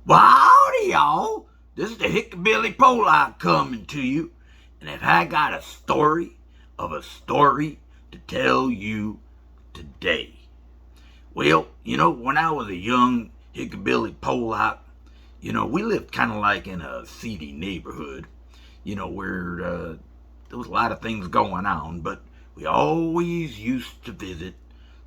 Well, howdy, y'all. This is the Hickabilly Pollock coming to you. And if I got a story of a story to tell you today. Well, when I was a young Hickabilly Pollock, we lived kind of like in a seedy neighborhood, where there was a lot of things going on, but we always used to visit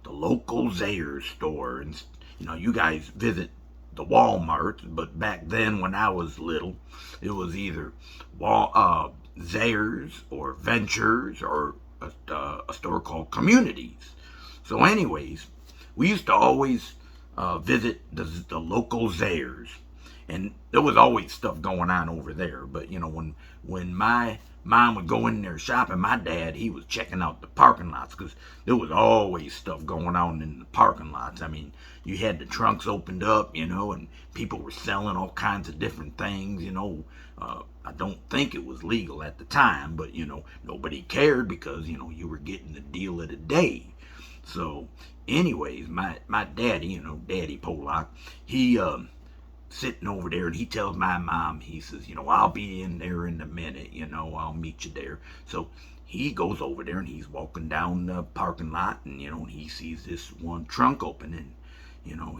the local Zayres store. And, you guys visit the Walmart, but back then when I was little, it was either Zayres or Ventures or a store called Communities. So, anyways, we used to always visit the local Zayres, and there was always stuff going on over there. But when my mom would go in there shopping, my dad he was checking out the parking lots because there was always stuff going on in the parking lots. I mean, you had the trunks opened up, and people were selling all kinds of different things. I don't think it was legal at the time, but nobody cared because you were getting the deal of the day. So, anyways, my daddy, Daddy Pollock, he sitting over there and he tells my mom, he says, I'll be in there in a minute, I'll meet you there. So he goes over there and he's walking down the parking lot, and and he sees this one trunk open, and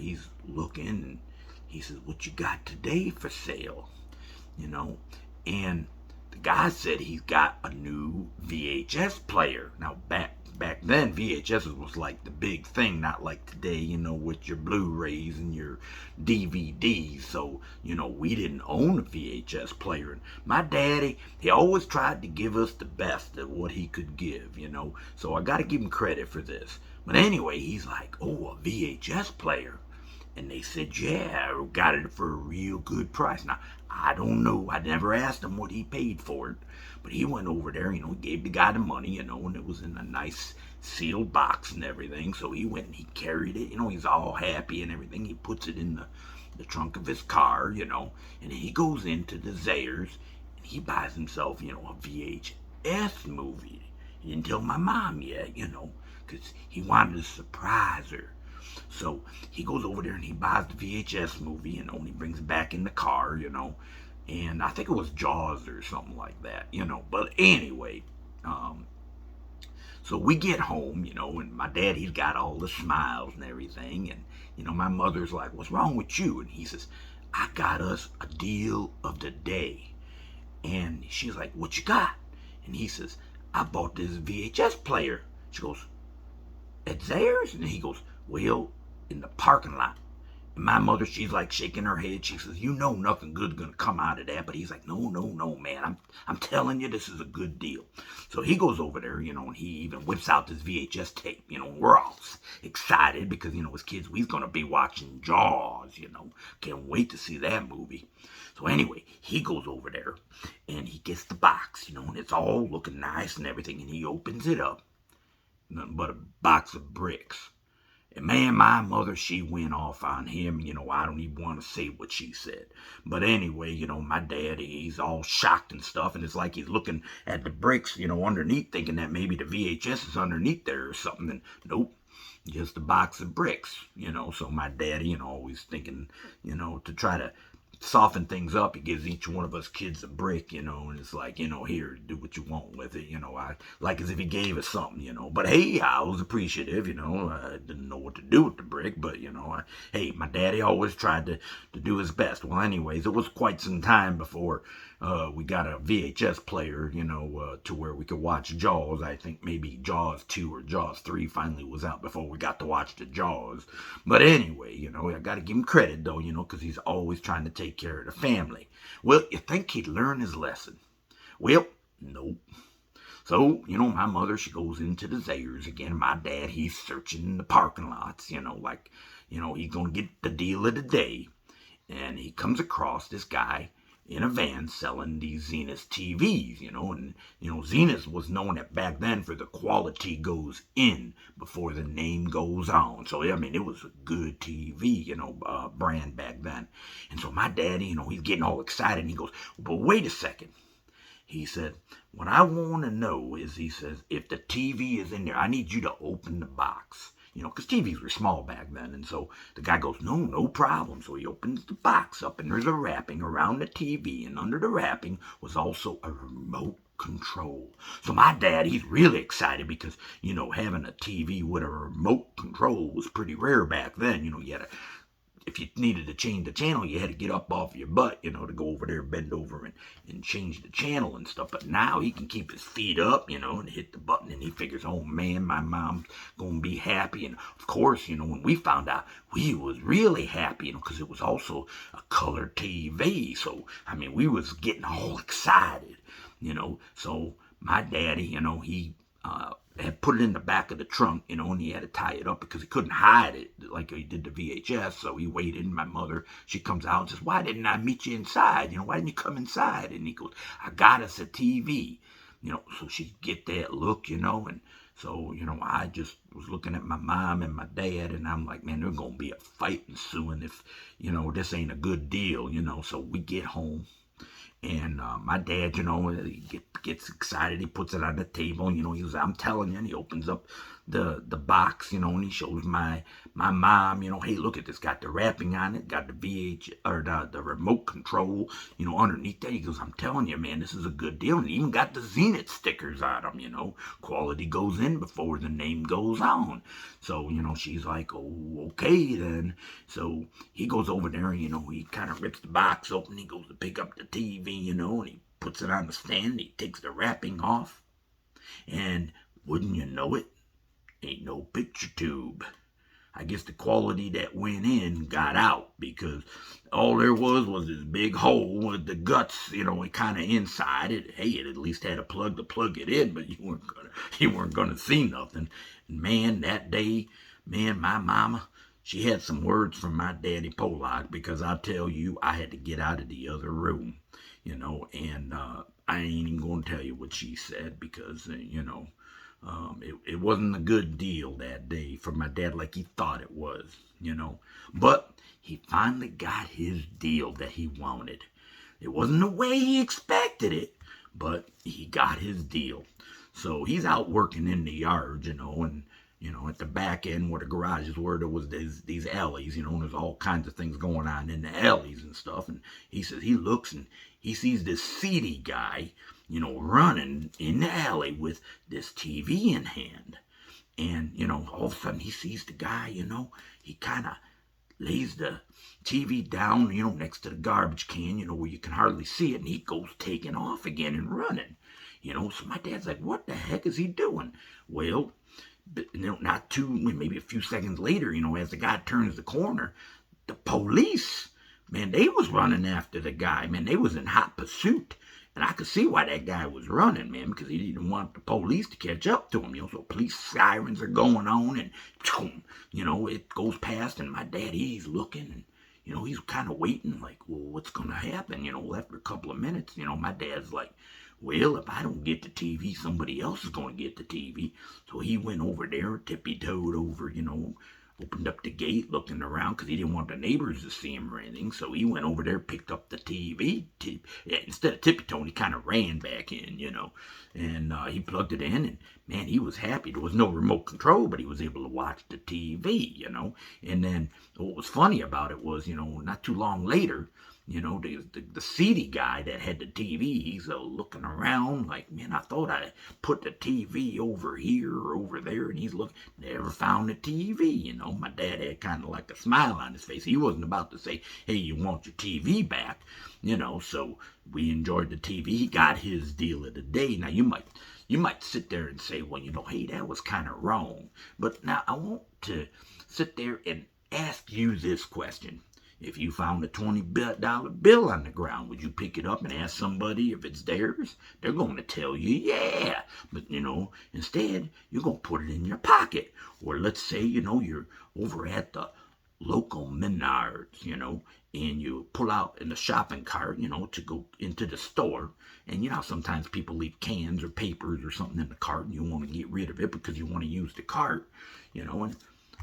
he's looking, and he says, what you got today for sale? And the guy said he's got a new VHS player. Now back then VHS was like the big thing, not like today, with your Blu-rays and your DVDs. So, we didn't own a VHS player. And my daddy, he always tried to give us the best of what he could give, So I gotta give him credit for this. But anyway, he's like, oh, a VHS player. And they said, yeah, I got it for a real good price. Now, I don't know. I never asked him what he paid for it. But he went over there, gave the guy the money, and it was in a nice sealed box and everything. So he went and he carried it. He's all happy and everything. He puts it in the trunk of his car, and then he goes into the Zayres and he buys himself, a VHS movie. He didn't tell my mom yet, because he wanted to surprise her. So he goes over there and he buys the VHS movie, and he brings it back in the car, and I think it was Jaws or something like that, But anyway, so we get home, and my dad, he's got all the smiles and everything, and my mother's like, what's wrong with you? And he says, I got us a deal of the day. And she's like, what you got? And he says, I bought this VHS player. She goes, at Zayres? And he goes, well, in the parking lot. And my mother, she's like shaking her head. She says, nothing good's gonna come out of that. But he's like, no, man. I'm telling you, this is a good deal. So he goes over there, and he even whips out this VHS tape. We're all excited because, as kids, we's gonna be watching Jaws, Can't wait to see that movie. So anyway, he goes over there and he gets the box, and it's all looking nice and everything. And he opens it up. Nothing but a box of bricks. And man, my mother, she went off on him. I don't even want to say what she said. But anyway, my dad, he's all shocked and stuff. And it's like he's looking at the bricks, underneath, thinking that maybe the VHS is underneath there or something. And nope, just a box of bricks, So my daddy, always thinking, to try to soften things up, he gives each one of us kids a brick, and it's like, here, do what you want with it, I like as if he gave us something, But hey, I was appreciative, I didn't know what to do with the brick, but hey, my daddy always tried to do his best. Well, anyways, it was quite some time before we got a VHS player, to where we could watch Jaws. I think maybe Jaws 2 or Jaws 3 finally was out before we got to watch the Jaws. But anyway, I got to give him credit, though, because he's always trying to take care of the family. Well, you think he'd learn his lesson? Well, nope. So, my mother, she goes into the Zayres again. My dad, he's searching the parking lots, like, he's going to get the deal of the day. And he comes across this guy in a van selling these Zenith TVs, and Zenith was known back then for the quality goes in before the name goes on. So I mean, it was a good TV, brand back then. And so my daddy, he's getting all excited, and he goes, but wait a second. He said, what I want to know is, he says, if the TV is in there, I need you to open the box. you know, because TVs were small back then. And so the guy goes, no, no problem. So he opens the box up, and there's a wrapping around the TV, and under the wrapping was also a remote control. So my dad, he's really excited because, you know, having a TV with a remote control was pretty rare back then. You know, you had to, if you needed to change the channel, you had to get up off your butt, you know, to go over there, bend over and change the channel and stuff. But now he can keep his feet up, you know, and hit the button, and he figures, oh man, my mom's gonna be happy. And of course, you know, when we found out, we was really happy, you know, because it was also a color TV. So I mean, we was getting all excited, you know. So my daddy, you know, he had put it in the back of the trunk, you know, and he had to tie it up because he couldn't hide it like he did the VHS. So he waited, and my mother, she comes out and says, why didn't I meet you inside? You know, why didn't you come inside? And he goes, I got us a TV. You know, so she get that look, you know, and so, you know, I just was looking at my mom and my dad, and I'm like, man, there's going to be a fight ensuing if, you know, this ain't a good deal, you know. So we get home. And my dad, you know, he gets excited. He puts it on the table. You know, I'm telling you, and he opens up the box, you know, and he shows my mom, you know, hey, look at this. Got the wrapping on it. Got the the remote control, you know, underneath that. He goes, I'm telling you, man, this is a good deal. And he even got the Zenith stickers on them, you know. Quality goes in before the name goes on. So, you know, she's like, oh, okay then. So he goes over there, and, you know, he kind of rips the box open. He goes to pick up the TV, you know, and he puts it on the stand. He takes the wrapping off. And wouldn't you know it, ain't no picture tube. I guess the quality that went in got out, because all there was this big hole with the guts, you know, kind of inside it. Hey, it at least had a plug to plug it in, but you weren't gonna see nothing. And man, that day, man, my mama, she had some words from my daddy Polak, because I tell you, I had to get out of the other room, you know, and I ain't even gonna tell you what she said, because you know. It wasn't a good deal that day for my dad like he thought it was, you know. But he finally got his deal that he wanted. It wasn't the way he expected it, but he got his deal. So he's out working in the yard, you know, and, you know, at the back end where the garages were, there was these alleys, you know, and there's all kinds of things going on in the alleys and stuff. And he says he looks and he sees this seedy guy, you know, running in the alley with this TV in hand. And, you know, all of a sudden he sees the guy, you know, he kind of lays the TV down, you know, next to the garbage can, you know, where you can hardly see it. And he goes taking off again and running, you know. So my dad's like, what the heck is he doing? Well, you know, not too, maybe a few seconds later, you know, as the guy turns the corner, the police, man, they was running after the guy. Man, they was in hot pursuit. And I could see why that guy was running, man, because he didn't want the police to catch up to him, you know. So police sirens are going on, and, you know, it goes past, and my dad, he's looking, and, you know, he's kind of waiting, like, well, what's going to happen? You know, after a couple of minutes, you know, my dad's like, well, if I don't get the TV, somebody else is going to get the TV. So he went over there, tippy-toed over, you know, opened up the gate, looking around, because he didn't want the neighbors to see him or anything. So he went over there, picked up the TV. Instead of tippy-toeing, he kind of ran back in, you know. And he plugged it in, and, man, he was happy. There was no remote control, but he was able to watch the TV, you know. And then what was funny about it was, you know, not too long later, you know, the seedy guy that had the TV, he's looking around like, man, I thought I put the TV over here or over there, and he's looking, never found the TV, you know. My dad had kind of like a smile on his face. He wasn't about to say, hey, you want your TV back, you know. So we enjoyed the TV. He got his deal of the day. Now, you might sit there and say, well, you know, hey, that was kind of wrong. But now I want to sit there and ask you this question. If you found a $20 bill on the ground, would you pick it up and ask somebody if it's theirs? They're going to tell you, yeah. But, you know, instead, you're going to put it in your pocket. Or let's say, you know, you're over at the local Menards, you know, and you pull out in the shopping cart, you know, to go into the store. And, you know, sometimes people leave cans or papers or something in the cart, and you want to get rid of it because you want to use the cart, you know. And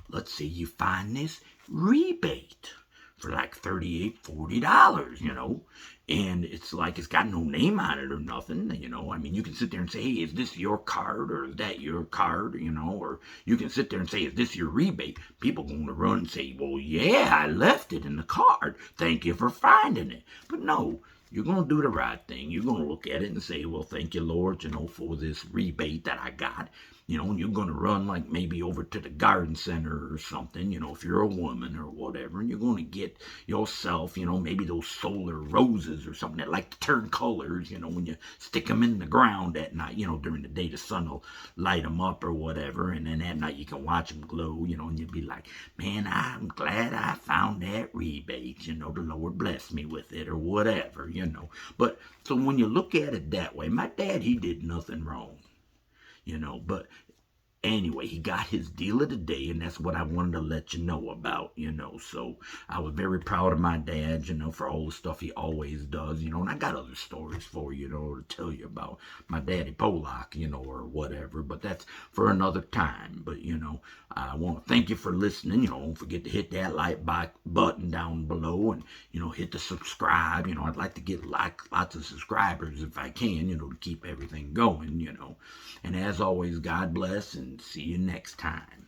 let's say you find this rebate for like $38, $40, and it's like it's got no name on it or nothing, I mean, you can sit there and say, hey, is this your card or is that your card, or you can sit there and say, is this your rebate? People going to run and say, well, yeah, I left it in the card. Thank you for finding it. But no, you're going to do the right thing. You're going to look at it and say, well, thank you, Lord, for this rebate that I got. And you're going to run like maybe over to the garden center or something, if you're a woman or whatever, and you're going to get yourself, maybe those solar roses or something that like to turn colors, when you stick them in the ground at night, during the day the sun will light them up or whatever, and then at night you can watch them glow, and you'll be like, man, I'm glad I found that rebate, the Lord blessed me with it or whatever, But so when you look at it that way, my dad, he did nothing wrong. But anyway, he got his deal of the day, and that's what I wanted to let you know about, So I was very proud of my dad, for all the stuff he always does, and I got other stories for you, to tell you about my daddy Polak, or whatever, but that's for another time. But, I want to thank you for listening. Don't forget to hit that like button down below and, hit the subscribe. I'd like to get lots of subscribers if I can, to keep everything going, And as always, God bless and see you next time.